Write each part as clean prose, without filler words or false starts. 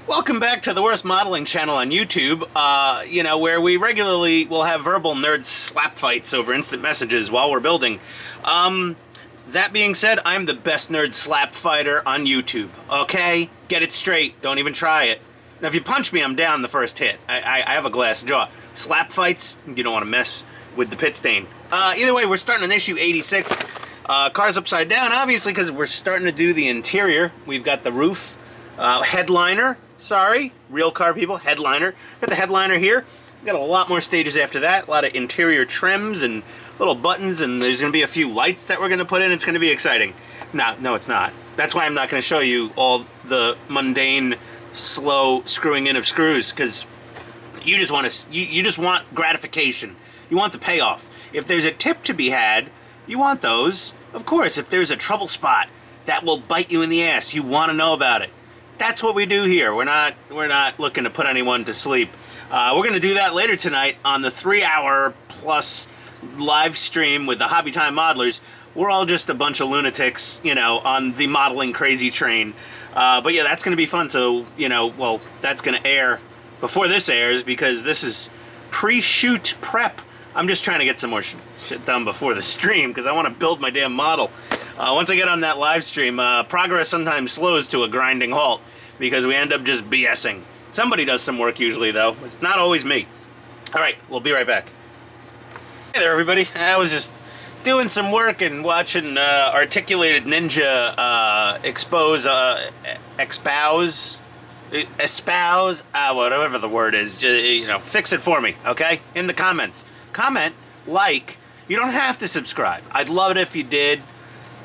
Welcome back to the worst modeling channel on YouTube, where we regularly will have verbal nerd slap fights over instant messages while we're building. That being said, I'm the best nerd slap fighter on YouTube, okay? Get it straight, don't even try it. Now, if you punch me, I'm down the first hit. I have a glass jaw. Slap fights, you don't want to mess with the pit stain. Either way, we're starting on issue 86. Car's upside down, obviously, because we're starting to do the interior. We've got the roof, headliner. Sorry, real car people, headliner. Got the headliner here. We've got a lot more stages after that. A lot of interior trims and little buttons, and there's going to be a few lights that we're going to put in. It's going to be exciting. No, it's not. That's why I'm not going to show you all the mundane, slow screwing in of screws, because you just want to. You just want gratification. You want the payoff. If there's a tip to be had, you want those. Of course, if there's a trouble spot that will bite you in the ass, you want to know about it. That's what we do here. We're not looking to put anyone to sleep. We're going to do that later tonight on the 3-hour plus live stream with the Hobby Time modelers. We're all just a bunch of lunatics, on the modeling crazy train. But yeah, that's going to be fun. So, that's going to air before this airs because this is pre-shoot prep. I'm just trying to get some more shit done before the stream because I want to build my damn model. Once I get on that live stream, progress sometimes slows to a grinding halt because we end up just BSing. Somebody does some work usually, though. It's not always me. All right, we'll be right back. Hey there, everybody. I was just doing some work and watching Articulated Ninja espouse, whatever the word is. Just, fix it for me, okay? In the comments. Comment, like. You don't have to subscribe. I'd love it if you did.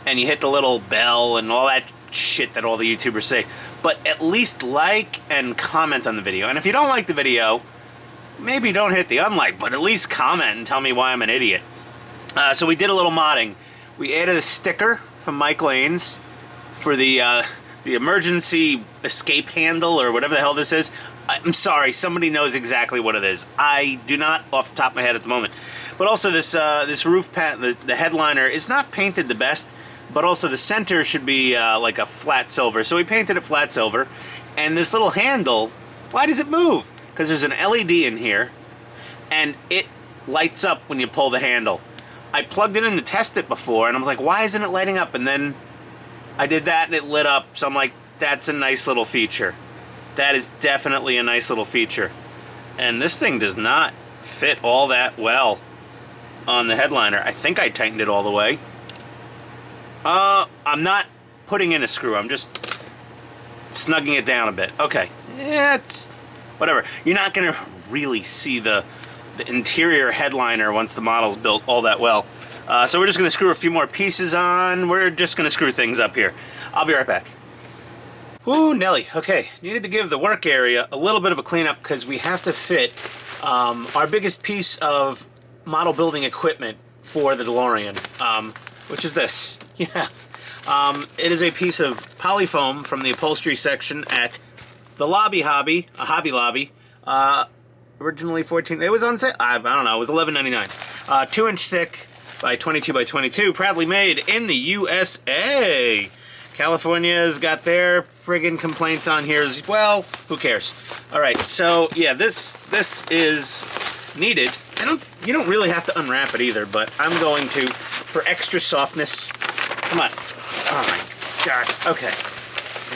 And you hit the little bell and all that shit that all the YouTubers say. But at least like and comment on the video. And if you don't like the video, maybe don't hit the unlike, but at least comment and tell me why I'm an idiot. So we did a little modding. We added a sticker from Mike Lane's for the emergency escape handle or whatever the hell this is. I'm sorry, somebody knows exactly what it is. I do not off the top of my head at the moment. But also this roof the headliner is not painted the best. But also the center should be like a flat silver. So we painted it flat silver. And this little handle, why does it move? Because there's an LED in here. And it lights up when you pull the handle. I plugged it in to test it before. And I was like, why isn't it lighting up? And then I did that and it lit up. So I'm like, that's a nice little feature. That is definitely a nice little feature. And this thing does not fit all that well on the headliner. I think I tightened it all the way. I'm not putting in a screw. I'm just snugging it down a bit. Okay. Yeah, it's whatever. You're not going to really see the interior headliner once the model's built all that well. So we're just going to screw a few more pieces on. We're just going to screw things up here. I'll be right back. Ooh, Nelly. Okay. Needed to give the work area a little bit of a cleanup because we have to fit our biggest piece of model building equipment for the DeLorean, which is this. Yeah. It is a piece of polyfoam from the upholstery section at the Hobby Lobby. Originally 14. It was on sale. I don't know. It was $11.99. 2-inch thick by 22 by 22. Proudly made in the USA. California's got their friggin' complaints on here as well. Who cares? All right. So yeah, this is needed. You don't really have to unwrap it either, but I'm going to for extra softness. Come on. Oh my god. Okay.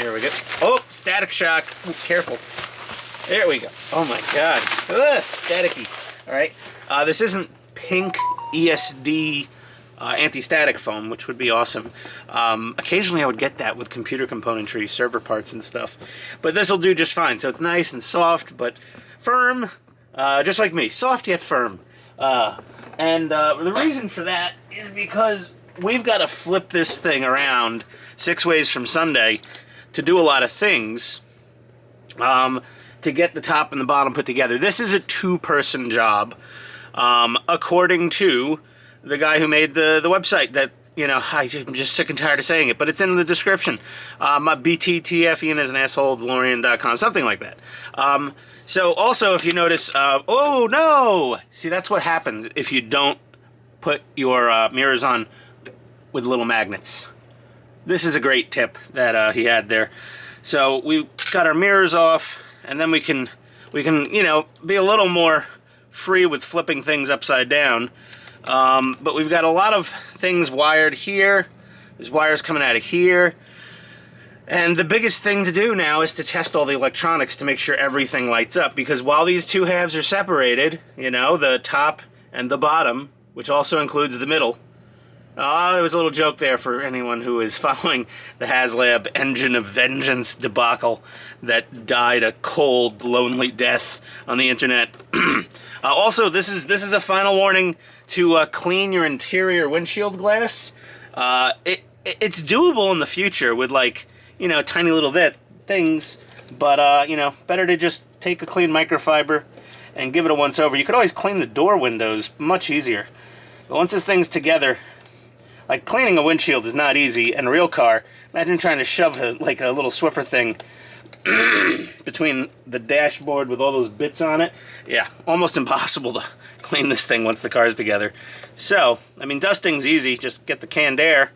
Here we go. Oh, static shock. Ooh, careful. There we go. Oh my god. Ugh, staticky. Alright. This isn't pink ESD anti-static foam, which would be awesome. Occasionally I would get that with computer componentry, server parts and stuff. But this will do just fine. So it's nice and soft, but firm. Just like me. Soft yet firm. And the reason for that is because we've got to flip this thing around 6 ways from Sunday to do a lot of things to get the top and the bottom put together. This is a 2-person job, according to the guy who made the website that, I'm just sick and tired of saying it, but it's in the description. BTTF, Ian is an asshole, DeLorean.com, something like that. So also, if you notice, oh no! See, that's what happens if you don't put your mirrors on with little magnets. This is a great tip that he had there. So we got our mirrors off, and then we can, you know, be a little more free with flipping things upside down. But we've got a lot of things wired here. There's wires coming out of here. And the biggest thing to do now is to test all the electronics to make sure everything lights up, because while these two halves are separated, you know, the top and the bottom, which also includes the middle. There was a little joke there for anyone who is following the HasLab Engine of Vengeance debacle that died a cold, lonely death on the internet. Also, this is a final warning to clean your interior windshield glass. It's doable in the future with, like, you know, tiny little things, but you know, better to just take a clean microfiber and give it a once over. You could always clean the door windows, much easier. But once this thing's together, like, cleaning a windshield is not easy. And a real car, imagine trying to shove a little Swiffer thing between the dashboard with all those bits on it. Yeah, almost impossible to clean this thing once the car's together. So, I mean, dusting's easy. Just get the canned air,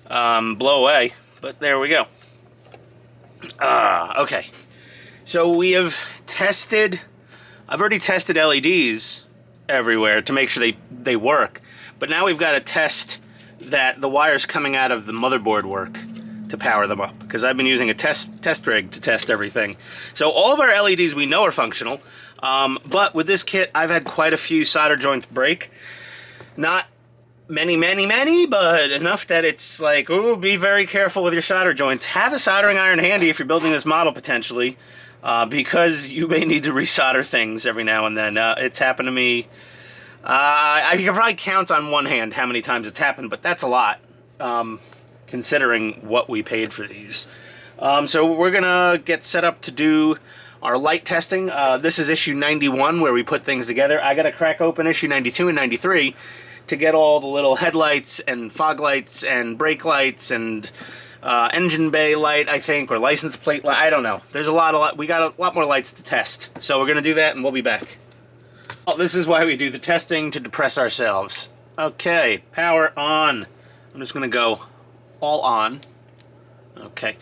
blow away. But there we go. Okay. So we have tested... I've already tested LEDs everywhere to make sure they work. But now we've got to test that the wires coming out of the motherboard work to power them up, because I've been using a test rig to test everything. So all of our LEDs we know are functional, but with this kit I've had quite a few solder joints break. Not many, but enough that it's like, ooh, be very careful with your solder joints. Have a soldering iron handy if you're building this model potentially, because you may need to resolder things every now and then. It's happened to me. I can probably count on one hand how many times it's happened, but that's a lot, considering what we paid for these. So we're gonna get set up to do our light testing. This is issue 91, where we put things together. I gotta crack open issue 92 and 93 to get all the little headlights and fog lights and brake lights and engine bay light, I think, or license plate light. I don't know. There's a lot. We got a lot more lights to test. So we're gonna do that, and we'll be back. Well, this is why we do the testing, to depress ourselves. Okay, power on. I'm just going to go all on. Okay.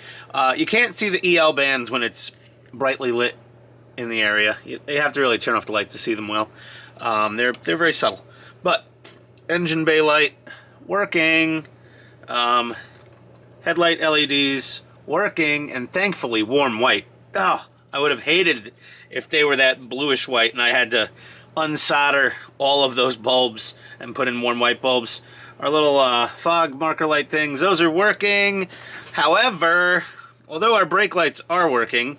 You can't see the EL bands when it's brightly lit in the area. You have to really turn off the lights to see them well. They're very subtle. But engine bay light working. Headlight LEDs working, and thankfully warm white. Oh, I would have hated it if they were that bluish white and I had to unsolder all of those bulbs and put in warm white bulbs. Our little fog marker light things, those are working. However, although our brake lights are working,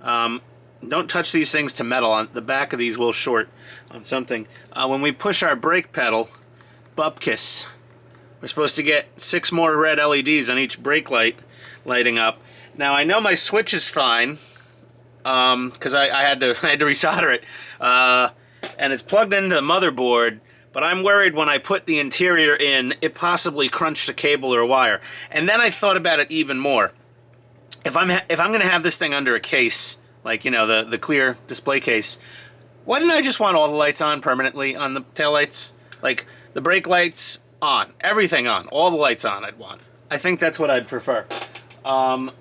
don't touch these things to metal. On the back of these will short on something. When we push our brake pedal, bupkis, we're supposed to get 6 more red LEDs on each brake light lighting up. Now I know my switch is fine, because I had to resolder it. And it's plugged into the motherboard, but I'm worried when I put the interior in, it possibly crunched a cable or a wire. And then I thought about it even more. If I'm going to have this thing under a case, like, you know, the clear display case, why didn't I just want all the lights on permanently on the taillights? Like, the brake lights on, everything on, all the lights on I'd want. I think that's what I'd prefer.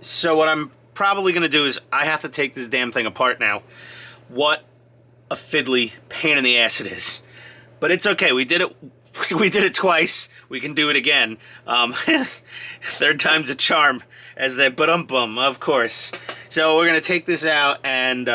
So what I'm probably going to do is I have to take this damn thing apart now. What a fiddly pain in the ass it is, but it's okay. We did it twice. We can do it again. Third time's a charm, as they bum, of course. So we're gonna take this out, and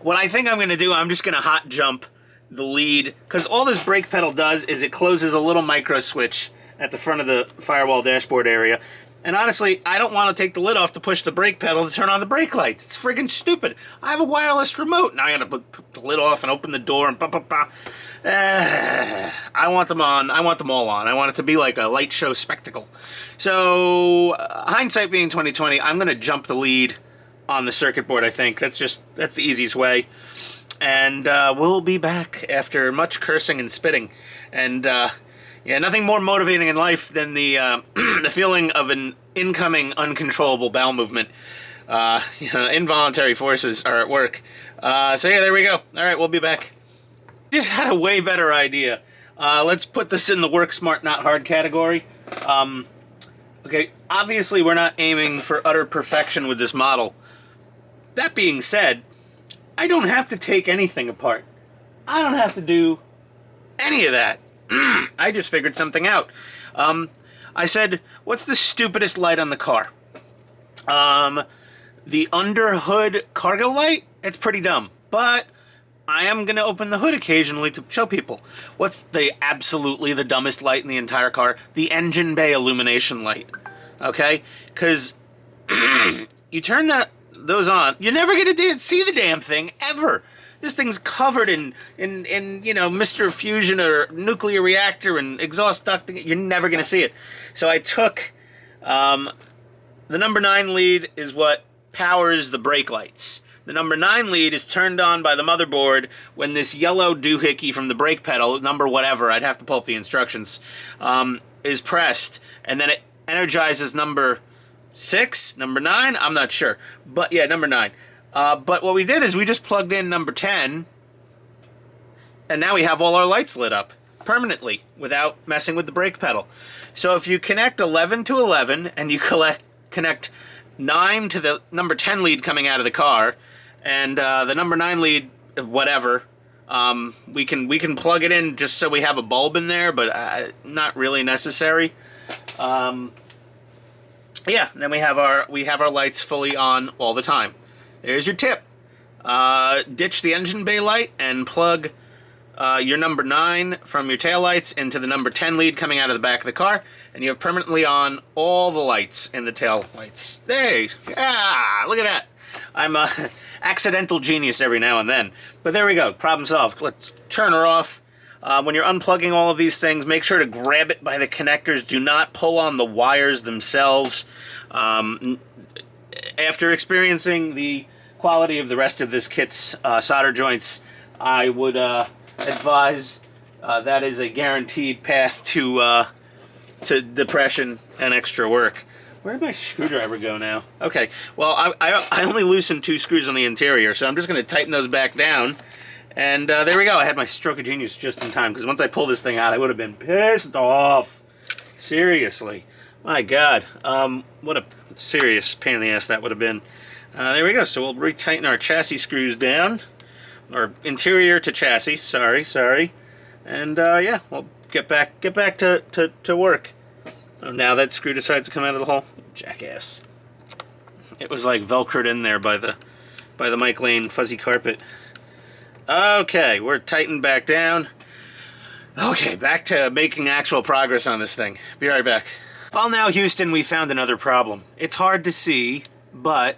what I think I'm gonna do, I'm just gonna hot jump the lead, because all this brake pedal does is it closes a little micro switch at the front of the firewall dashboard area. And honestly, I don't want to take the lid off to push the brake pedal to turn on the brake lights. It's friggin' stupid. I have a wireless remote. Now I gotta put the lid off and open the door and I want them on. I want them all on. I want it to be like a light show spectacle. So, hindsight being 2020, I'm gonna jump the lead on the circuit board, I think. That's the easiest way. And we'll be back after much cursing and spitting. And yeah, nothing more motivating in life than the the feeling of an incoming uncontrollable bowel movement. You know, involuntary forces are at work. So yeah, there we go. All right, we'll be back. Just had a way better idea. Let's put this in the work smart, not hard category. Okay, obviously we're not aiming for utter perfection with this model. That being said, I don't have to take anything apart. I don't have to do any of that. I just figured something out. I said, what's the stupidest light on the car? The under hood cargo light? It's pretty dumb. But I am going to open the hood occasionally to show people. What's absolutely the dumbest light in the entire car? The engine bay illumination light. Okay? Because you turn those on, you're never going to see the damn thing, ever. This thing's covered in Mr. Fusion or nuclear reactor and exhaust ducting. You're never going to see it. So I took the number 9 lead is what powers the brake lights. The number 9 lead is turned on by the motherboard when this yellow doohickey from the brake pedal, number whatever, I'd have to pull up the instructions, is pressed, and then it energizes number 6, number 9, I'm not sure. But yeah, number 9. But what we did is we just plugged in number 10, and now we have all our lights lit up permanently without messing with the brake pedal. So if you connect 11 to 11, and you connect 9 to the number 10 lead coming out of the car, and the number 9 lead, whatever, we can plug it in just so we have a bulb in there, but not really necessary. Yeah, then we have our lights fully on all the time. There's your tip. Ditch the engine bay light and plug your number 9 from your taillights into the number 10 lead coming out of the back of the car, and you have permanently on all the lights in the tail lights. There, yeah, look at that. I'm a accidental genius every now and then. But there we go, problem solved. Let's turn her off. When you're unplugging all of these things, make sure to grab it by the connectors. Do not pull on the wires themselves. After experiencing the quality of the rest of this kit's solder joints, I would advise that is a guaranteed path to depression and extra work. Where'd my screwdriver go now? Okay, well, I only loosened 2 screws on the interior, so I'm just going to tighten those back down. And there we go. I had my stroke of genius just in time, because once I pulled this thing out, I would have been pissed off. Seriously. My God. What a serious pain in the ass that would have been. There we go. So we'll retighten our chassis screws down. Or interior to chassis. Sorry. And yeah, we'll get back to work. Oh, now that screw decides to come out of the hole. Jackass. It was like velcroed in there by the Mike Lane fuzzy carpet. Okay, we're tightened back down. Okay, back to making actual progress on this thing. Be right back. Well, now, Houston, we found another problem. It's hard to see, but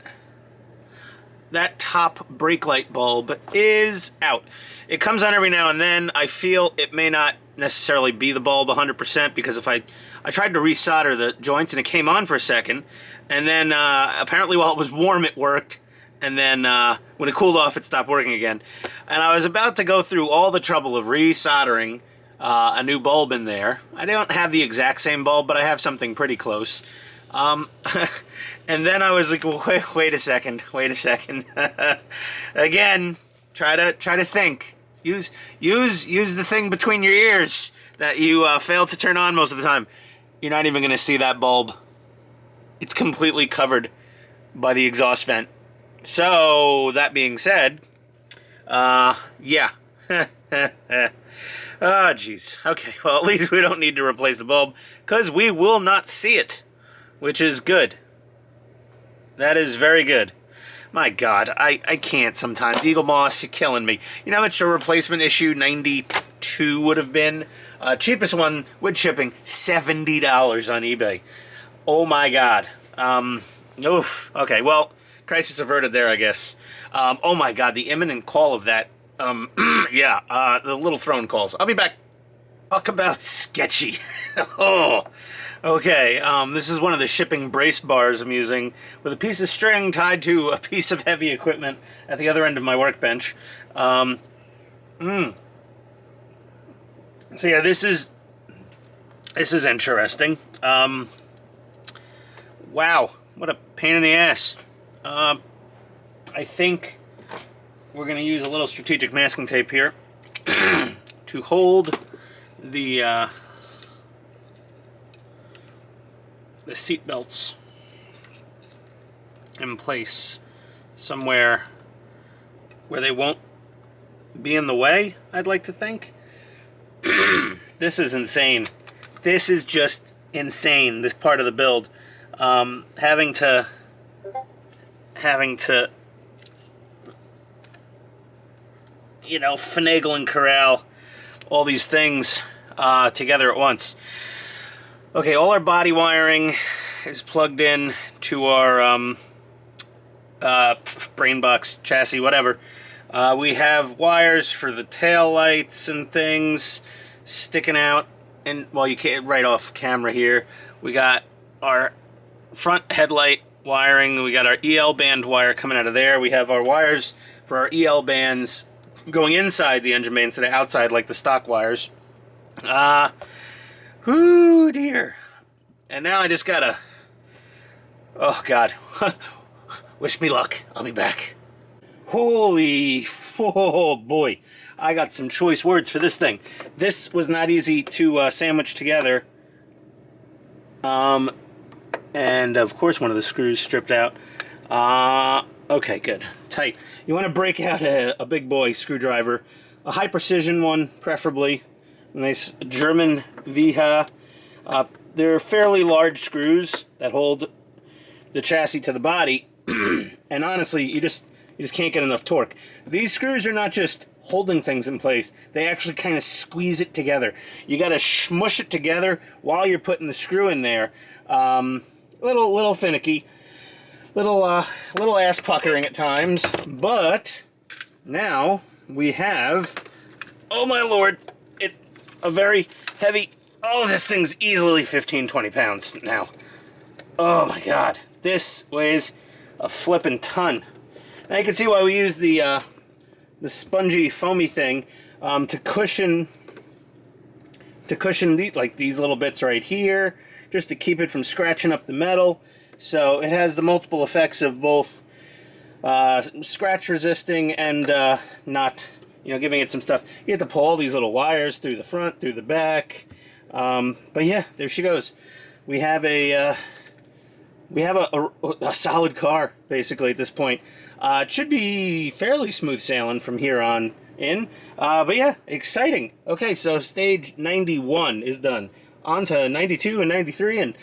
that top brake light bulb is out. It comes on every now and then. I feel it may not necessarily be the bulb 100%, because if I tried to resolder the joints and it came on for a second, and then apparently while it was warm it worked, and then when it cooled off it stopped working again. And I was about to go through all the trouble of resoldering a new bulb in there. I don't have the exact same bulb, but I have something pretty close. And then I was like, wait a second. Again, try to think. Use the thing between your ears that you fail to turn on most of the time. You're not even going to see that bulb. It's completely covered by the exhaust vent. So, that being said, yeah. Oh, jeez. Okay, well, at least we don't need to replace the bulb, because we will not see it, which is good. That is very good. My God, I can't sometimes. Eagle Moss, you're killing me. You know how much a replacement issue 92 would have been? Cheapest one with shipping, $70 on eBay. Oh my God. Oof. Okay, well, crisis averted there, I guess. Oh my God, the imminent call of that. Yeah, the little throne calls. I'll be back. Talk about sketchy. Oh. Okay, this is one of the shipping brace bars I'm using with a piece of string tied to a piece of heavy equipment at the other end of my workbench. So yeah, this is interesting. Wow, what a pain in the ass. I think we're going to use a little strategic masking tape here to hold the the seat belts in place somewhere where they won't be in the way, I'd like to think. This is insane. This is just insane, this part of the build. Having to you know, finagle and corral all these things together at once. Okay, all our body wiring is plugged in to our brain box, chassis, whatever. We have wires for the tail lights and things sticking out, and well, you can't right off camera here. We got our front headlight wiring. We got our EL band wire coming out of there. We have our wires for our EL bands going inside the engine bay instead of outside like the stock wires. Whoo dear. And now I just gotta, oh God, wish me luck. I'll be back. Holy, oh boy. I got some choice words for this thing. This was not easy to sandwich together. And of course one of the screws stripped out. Okay, good. Tight. You want to break out a big boy screwdriver. A high precision one, preferably. A nice German VH. They're fairly large screws that hold the chassis to the body. And honestly, you just can't get enough torque. These screws are not just holding things in place. They actually kind of squeeze it together. You got to smush it together while you're putting the screw in there. Little finicky. Little ass puckering at times, but now we have, oh my lord, a very heavy, oh, this thing's easily 15-20 pounds now. Oh my god, this weighs a flippin' ton. Now you can see why we use the spongy, foamy thing to cushion these little bits right here, just to keep it from scratching up the metal. So it has the multiple effects of both scratch resisting and not, you know, giving it some stuff. You have to pull all these little wires through the front, through the back. But yeah, there she goes. We have a solid car basically at this point. It should be fairly smooth sailing from here on in. But yeah, exciting. Okay, so stage 91 is done. On to 92 and 93 and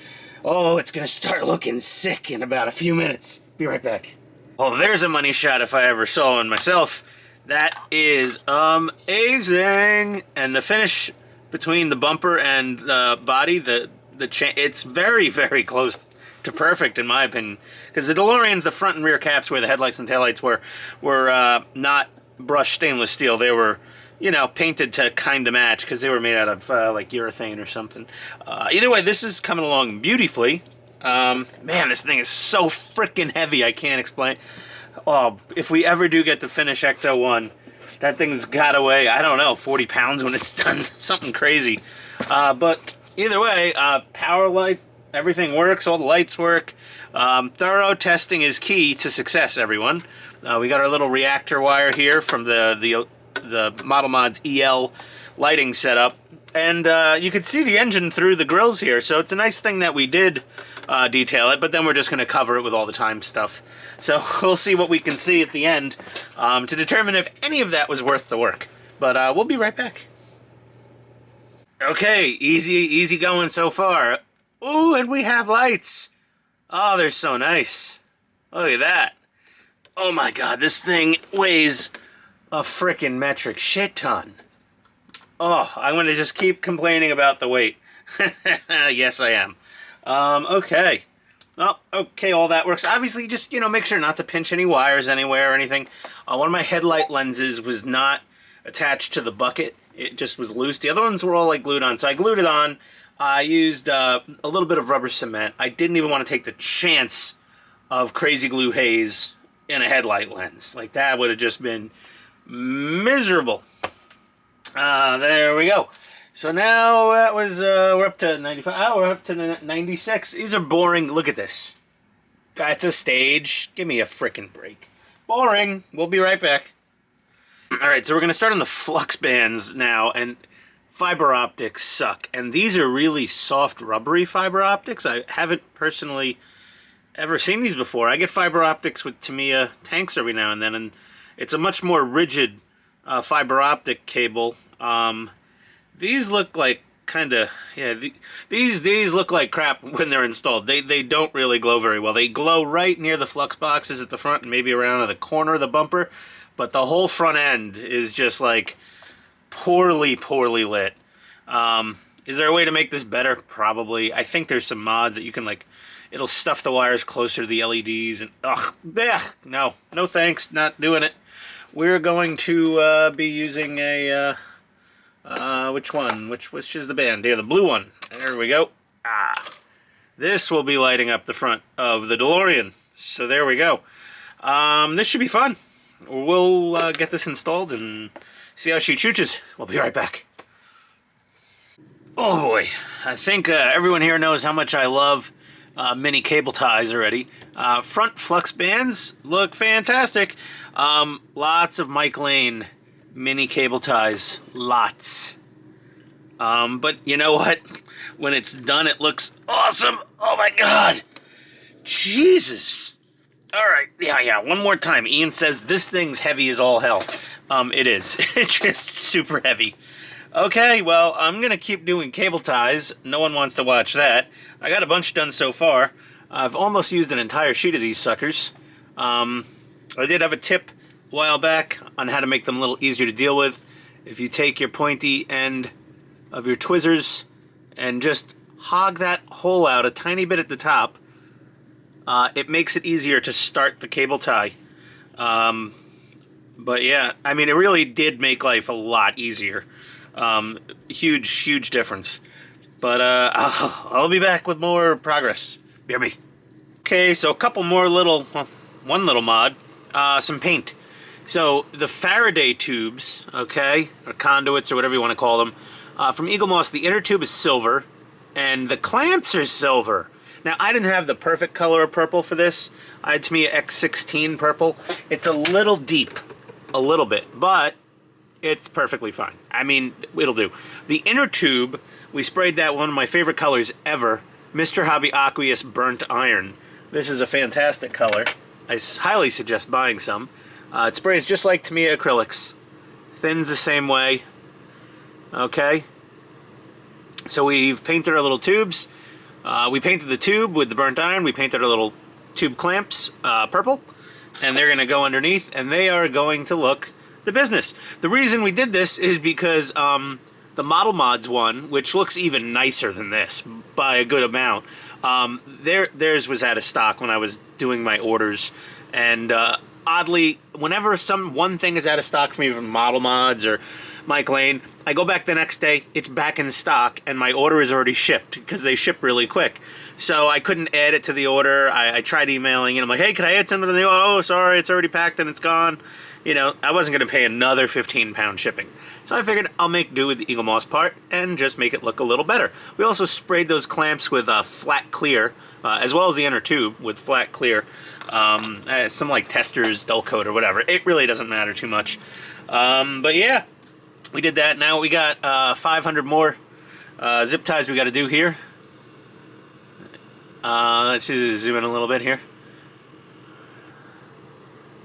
oh, it's going to start looking sick in about a few minutes. Be right back. Oh, there's a money shot if I ever saw one myself. That is amazing. And the finish between the bumper and the body, it's very, very close to perfect in my opinion. Because the DeLoreans, the front and rear caps where the headlights and taillights were not brushed stainless steel. They were, you know, painted to kind of match because they were made out of like urethane or something. Either way, this is coming along beautifully. Man, this thing is so freaking heavy, I can't explain. Oh, if we ever do get the finish Ecto 1, that thing's got to weigh, I don't know, 40 pounds when it's done. Something crazy. But either way, power light, everything works, all the lights work. Thorough testing is key to success, everyone. We got our little reactor wire here from the Model Modz EL lighting setup, and you can see the engine through the grills here, so it's a nice thing that we did detail it, but then we're just going to cover it with all the time stuff. So we'll see what we can see at the end to determine if any of that was worth the work. But we'll be right back. Okay, easy going so far. Ooh, and we have lights. Oh, they're so nice. Look at that. Oh my god, this thing weighs a frickin' metric shit ton. Oh, I'm gonna just keep complaining about the weight. Yes, I am. Okay. Oh, okay, all that works. Obviously, just, you know, make sure not to pinch any wires anywhere or anything. One of my headlight lenses was not attached to the bucket. It just was loose. The other ones were all, like, glued on. So I glued it on. I used a little bit of rubber cement. I didn't even want to take the chance of crazy glue haze in a headlight lens. Like, that would have just been miserable. There we go. So now that was, we're up to 95. Oh, we're up to 96. These are boring. Look at this. That's a stage. Give me a frickin' break. Boring. We'll be right back. Alright, so we're going to start on the Flux bands now. And fiber optics suck. And these are really soft, rubbery fiber optics. I haven't personally ever seen these before. I get fiber optics with Tamiya tanks every now and then, and it's a much more rigid fiber optic cable. These look like kind of, yeah, these look like crap when they're installed. They don't really glow very well. They glow right near the flux boxes at the front and maybe around the corner of the bumper, but the whole front end is just like poorly lit. Is there a way to make this better? Probably. I think there's some mods that you can, like, it'll stuff the wires closer to the LEDs, and no thanks, not doing it. We're going to be using a which one? Which is the band? Yeah, the blue one. There we go. This will be lighting up the front of the DeLorean. So there we go. This should be fun. We'll get this installed and see how she chooches. We'll be right back. Oh boy, I think everyone here knows how much I love mini cable ties already. Front flux bands look fantastic. Lots of Mike Lane mini cable ties, lots. But you know what? When it's done, it looks awesome. Oh my God, Jesus! All right, yeah. One more time. Ian says this thing's heavy as all hell. It is. It's just super heavy. Okay, well, I'm gonna keep doing cable ties. No one wants to watch that. I got a bunch done so far. I've almost used an entire sheet of these suckers. I did have a tip a while back on how to make them a little easier to deal with. If you take your pointy end of your tweezers and just hog that hole out a tiny bit at the top, it makes it easier to start the cable tie. But yeah, I mean, it really did make life a lot easier. Huge difference. But I'll be back with more progress. Bear me. Okay, so a couple more little, one little mod, some paint. So the Faraday tubes, okay, or conduits or whatever you want to call them, from Eagle Moss, the inner tube is silver, and the clamps are silver. Now, I didn't have the perfect color of purple for this. I had Tamiya X16 purple. It's a little deep, a little bit, but it's perfectly fine. I mean, it'll do. The inner tube, we sprayed that one of my favorite colors ever, Mr. Hobby Aqueous Burnt Iron. This is a fantastic color. I highly suggest buying some. It sprays just like Tamiya acrylics. Thins the same way. Okay. So we've painted our little tubes. We painted the tube with the burnt iron. We painted our little tube clamps purple. And they're going to go underneath, and they are going to look the business. The reason we did this is because the Model Modz one, which looks even nicer than this by a good amount, theirs was out of stock when I was doing my orders. And oddly, whenever one thing is out of stock from even Model Modz or Mike Lane, I go back the next day, it's back in stock, and my order is already shipped because they ship really quick. So I couldn't add it to the order. I tried emailing, and I'm like, hey, can I add something to the order? Oh, sorry, it's already packed and it's gone. You know, I wasn't going to pay another 15-pound shipping. So I figured I'll make do with the Eagle Moss part and just make it look a little better. We also sprayed those clamps with flat clear, as well as the inner tube with flat clear. Some like Testors, dull coat, or whatever. It really doesn't matter too much. But yeah, we did that. Now we got 500 more zip ties we got to do here. Let's just zoom in a little bit here.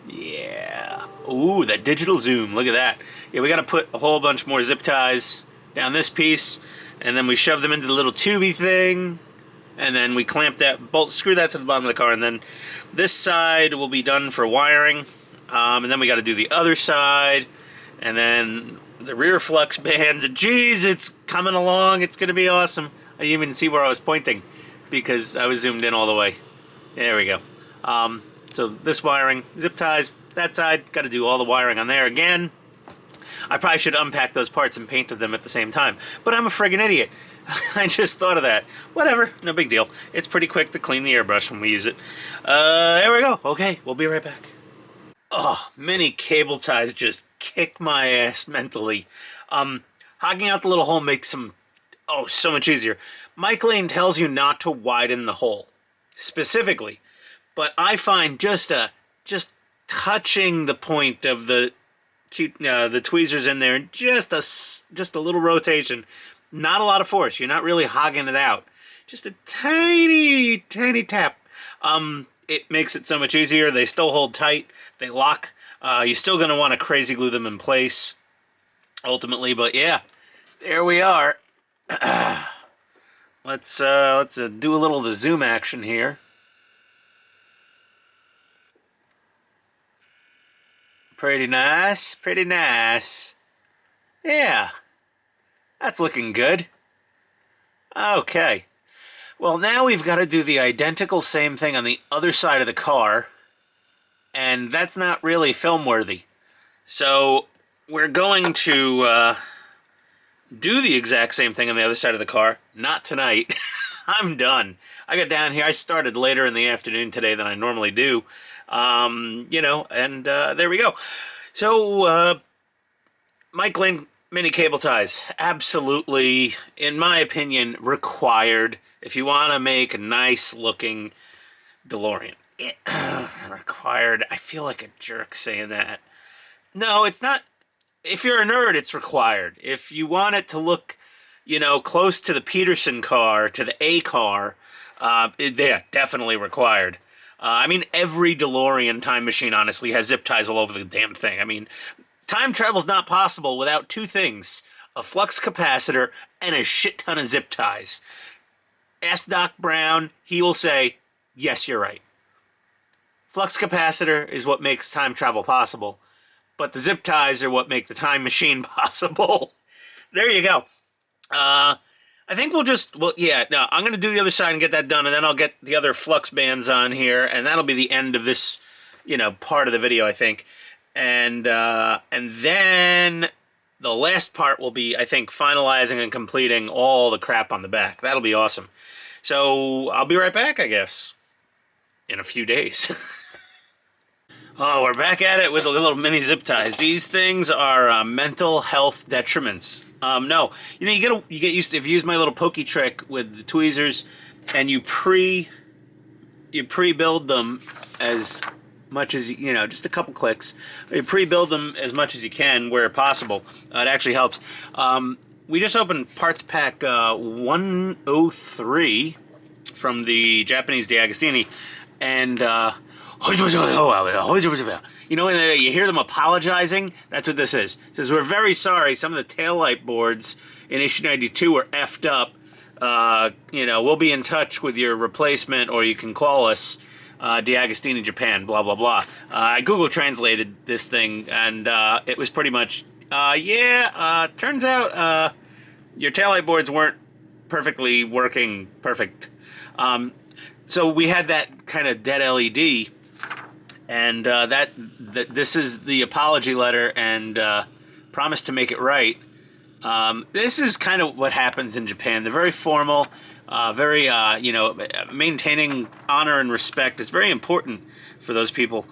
Yeah. Ooh, that digital zoom. Look at that. Yeah, we got to put a whole bunch more zip ties down this piece, and then we shove them into the little tubey thing, and then we clamp that, screw that to the bottom of the car, and then this side will be done for wiring, and then we got to do the other side, and then the rear flux bands. Jeez, it's coming along. It's going to be awesome. I didn't even see where I was pointing because I was zoomed in all the way. There we go. So this wiring, zip ties, that side, got to do all the wiring on there again. I probably should unpack those parts and paint them at the same time, but I'm a friggin' idiot. I just thought of that. Whatever, no big deal. It's pretty quick to clean the airbrush when we use it. There we go. Okay, we'll be right back. Oh, mini cable ties just kick my ass mentally. Hogging out the little hole makes them, so much easier. Mike Lane tells you not to widen the hole, specifically. But I find just touching the point of the cute, the tweezers in there, and just a little rotation. Not a lot of force. You're not really hogging it out. Just a tiny, tiny tap. It makes it so much easier. They still hold tight. They lock. You're still going to want to crazy glue them in place, ultimately. But yeah, there we are. Let's do a little of the zoom action here. Pretty nice, pretty nice. Yeah, that's looking good. Okay. Well, now we've got to do the identical same thing on the other side of the car, and that's not really film worthy. So we're going to do the exact same thing on the other side of the car. Not tonight. I'm done. I got down here. I started later in the afternoon today than I normally do. You know, and there we go. So, Mike Lane mini cable ties. Absolutely, in my opinion, required. If you want to make a nice looking DeLorean. Required. I feel like a jerk saying that. No, it's not. If you're a nerd, it's required. If you want it to look, you know, close to the Peterson car, to the A car, yeah, definitely required. I mean, every DeLorean Time Machine, honestly, has zip ties all over the damn thing. I mean, time travel's not possible without two things. A flux capacitor and a shit ton of zip ties. Ask Doc Brown, he will say, yes, you're right. Flux capacitor is what makes time travel possible, but the zip ties are what make the time machine possible. There you go. I think we'll just, well, yeah, no, I'm going to do the other side and get that done, and then I'll get the other flux bands on here, and that'll be the end of this, you know, part of the video, I think. And then the last part will be, I think, finalizing and completing all the crap on the back. That'll be awesome. So I'll be right back, I guess, in a few days. Oh, we're back at it with the little mini zip ties. These things are mental health detriments. No, you know, you get used to, if you use my little pokey trick with the tweezers, and you pre-build them as much as you know, just a couple clicks. You pre-build them as much as you can where possible. It actually helps. We just opened parts pack 103 from the Japanese DeAgostini, and you know, when you hear them apologizing, that's what this is. It says, we're very sorry, some of the taillight boards in issue 92 were effed up. You know, we'll be in touch with your replacement, or you can call us, DeAgostini Japan, blah, blah, blah. I Google translated this thing, and it was pretty much, turns out your taillight boards weren't perfectly working perfect. So we had that kind of dead LED, and this is the apology letter and promise to make it right. This is kind of what happens in Japan. They're very formal, very, you know, maintaining honor and respect is very important for those people.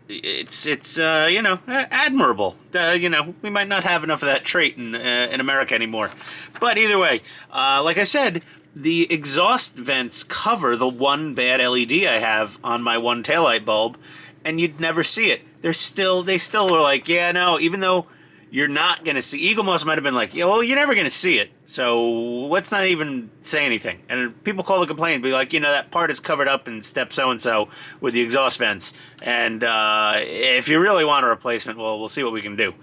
It's you know, admirable. You know, we might not have enough of that trait in America anymore. But either way, like I said, the exhaust vents cover the one bad LED I have on my one taillight bulb, and you'd never see it. They still were like, yeah, no, even though you're not going to see, Eagle Moss might have been like, yeah, well, you're never going to see it, so let's not even say anything. And people call the complaint and be like, you know, that part is covered up in step so-and-so with the exhaust vents, and if you really want a replacement, well, we'll see what we can do.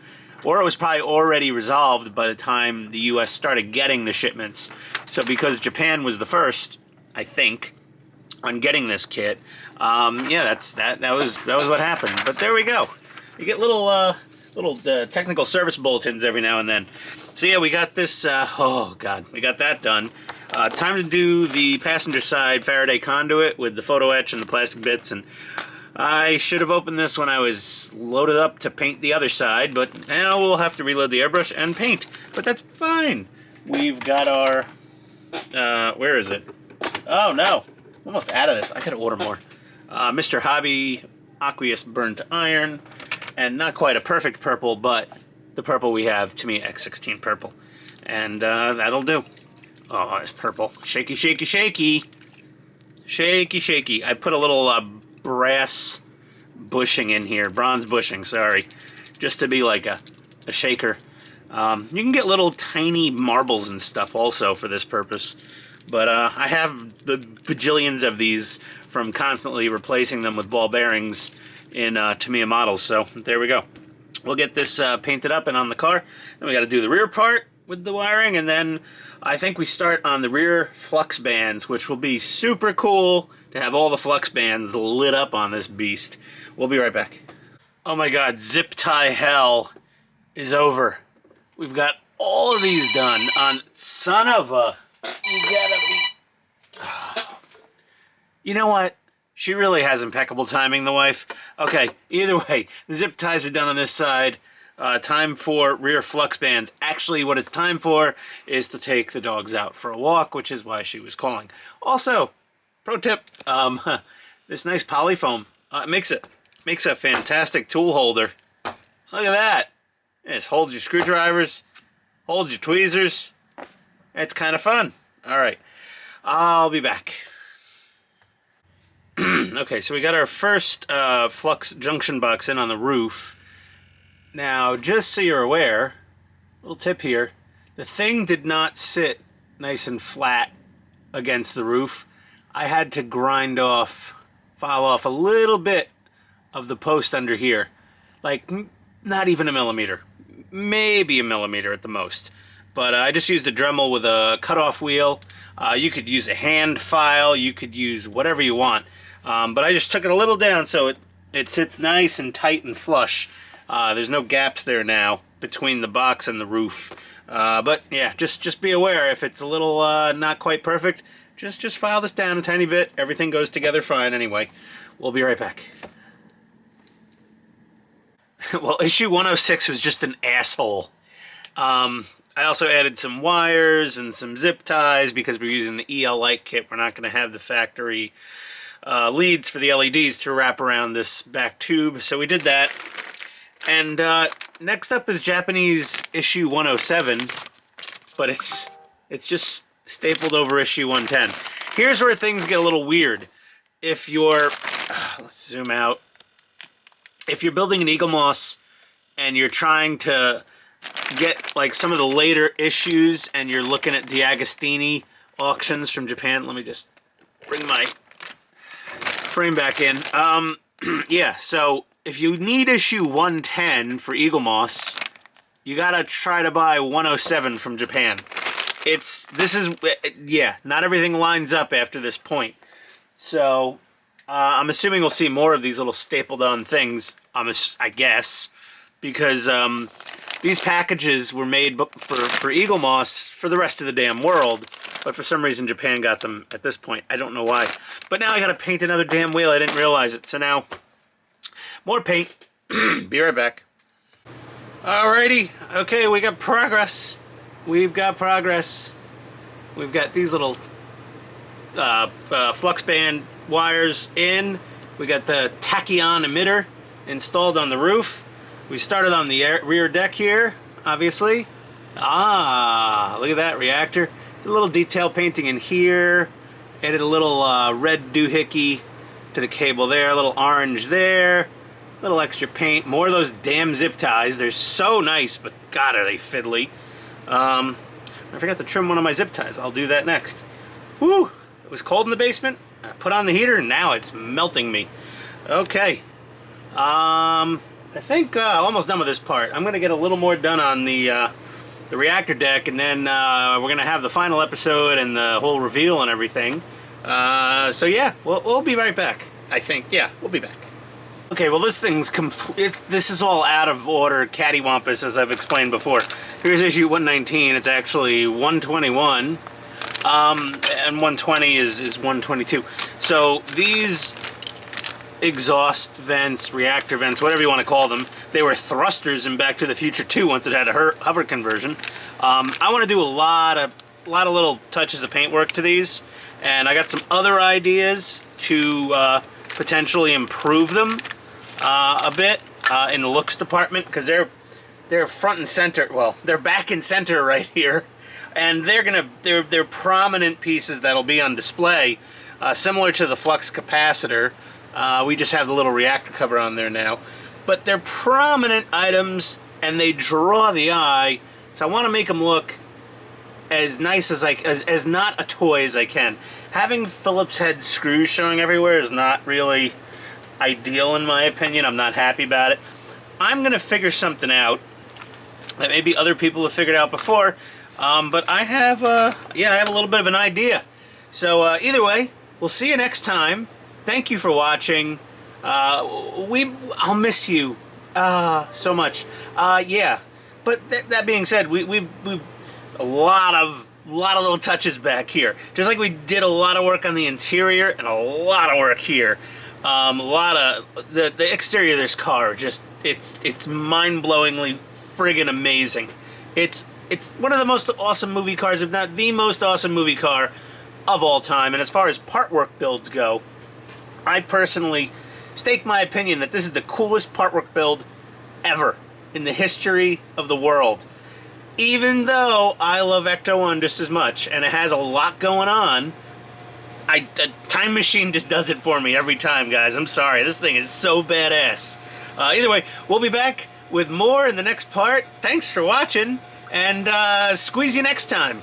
Or it was probably already resolved by the time the U.S. started getting the shipments. So because Japan was the first, I think, on getting this kit, yeah, that was what happened. But there we go. You get little technical service bulletins every now and then. So yeah, we got this. Oh God, we got that done. Time to do the passenger side Faraday conduit with the photo etch and the plastic bits, and I should have opened this when I was loaded up to paint the other side, but now we'll have to reload the airbrush and paint. But that's fine. We've got our, where is it? Oh no, I'm almost out of this. I gotta order more. Mr. Hobby Aqueous Burnt Iron, and not quite a perfect purple, but the purple we have, to me, X16 purple. And that'll do. Oh, it's purple. Shaky, shaky, shaky. Shaky, shaky. I put a little brass bushing in here, bronze bushing, sorry, just to be like a shaker. You can get little tiny marbles and stuff also for this purpose. But I have the bajillions of these from constantly replacing them with ball bearings in Tamiya models. So there we go. We'll get this painted up and on the car. Then we got to do the rear part with the wiring, and then I think we start on the rear flux bands, which will be super cool to have all the flux bands lit up on this beast. We'll be right back. Oh my god, zip tie hell is over. We've got all of these done on son of a... You gotta be... You know what? She really has impeccable timing, the wife. Okay, either way, the zip ties are done on this side. Time for rear flux bands. Actually, what it's time for is to take the dogs out for a walk, which is why she was calling. Also, pro tip, this nice polyfoam makes a fantastic tool holder. Look at that. This holds your screwdrivers, holds your tweezers. It's kind of fun. All right, I'll be back. Okay, so we got our first flux junction box in on the roof. Now, just so you're aware, little tip here, the thing did not sit nice and flat against the roof. I had to file off a little bit of the post under here. Like, not even a millimeter. Maybe a millimeter at the most. But I just used a Dremel with a cutoff wheel. You could use a hand file. You could use whatever you want. But I just took it a little down so it sits nice and tight and flush. There's no gaps there now between the box and the roof. But yeah, just be aware if it's a little not quite perfect, just file this down a tiny bit. Everything goes together fine anyway. We'll be right back. Well, issue 106 was just an asshole. I also added some wires and some zip ties because we're using the EL light kit. We're not going to have the factory leads for the LEDs to wrap around this back tube, so we did that. And next up is Japanese issue 107, but it's just stapled over issue 110. Here's where things get a little weird. If you're, let's zoom out. If you're building an Eagle Moss and you're trying to get like some of the later issues and you're looking at DeAgostini auctions from Japan, let me just bring my frame back in. Yeah, so if you need issue 110 for Eagle Moss, you gotta try to buy 107 from Japan. Yeah, not everything lines up after this point. So, I'm assuming we'll see more of these little stapled on things, I guess, because these packages were made for Eagle Moss for the rest of the damn world, but for some reason Japan got them at this point. I don't know why. But now I gotta paint another damn wheel. I didn't realize it. So now, more paint. Be right back. Alrighty. Okay, we got progress. We've got progress. We've got these little flux band wires in. We got the tachyon emitter installed on the roof. We started on the rear deck here, obviously. Look at that reactor. Did a little detail painting in here. Added a little red doohickey to the cable there. A little orange there. A little extra paint. More of those damn zip ties. They're so nice, but God, are they fiddly. I forgot to trim one of my zip ties. I'll do that next. Woo! It was cold in the basement. I put on the heater, and now it's melting me. Okay. I think almost done with this part. I'm going to get a little more done on the reactor deck, and then we're going to have the final episode and the whole reveal and everything. So yeah, we'll be right back, I think. Yeah, we'll be back. Okay, well this thing's complete. This is all out of order, cattywampus, as I've explained before. Here's issue 119. It's actually 121. And 120 is 122. So these exhaust vents, reactor vents, whatever you want to call them, they were thrusters in Back to the Future 2 once it had a hover conversion. I want to do a lot of little touches of paintwork to these, and I got some other ideas to potentially improve them a bit in the looks department, because they're front and center. Well, they're back and center right here. And they're prominent pieces that'll be on display, similar to the flux capacitor. We just have the little reactor cover on there now. but they're prominent items and they draw the eye. So I want to make them look as nice as as not a toy as I can. Having Phillips head screws showing everywhere is not really ideal in my opinion. I'm not happy about it. I'm gonna figure something out that maybe other people have figured out before, but I have I have a little bit of an idea. So either way, we'll see you next time. Thank you for watching. I'll miss you so much. Yeah, but that being said, we've a lot of little touches back here. Just like we did a lot of work on the interior and a lot of work here. A lot of the exterior of this car, just it's mind-blowingly friggin' amazing. It's one of the most awesome movie cars, if not the most awesome movie car of all time. And as far as part work builds go, I personally stake my opinion that this is the coolest part work build ever in the history of the world. Even though I love Ecto 1 just as much, and it has a lot going on, Time Machine just does it for me every time, guys. I'm sorry. This thing is so badass. Either way, we'll be back with more in the next part. Thanks for watching, and squeeze you next time.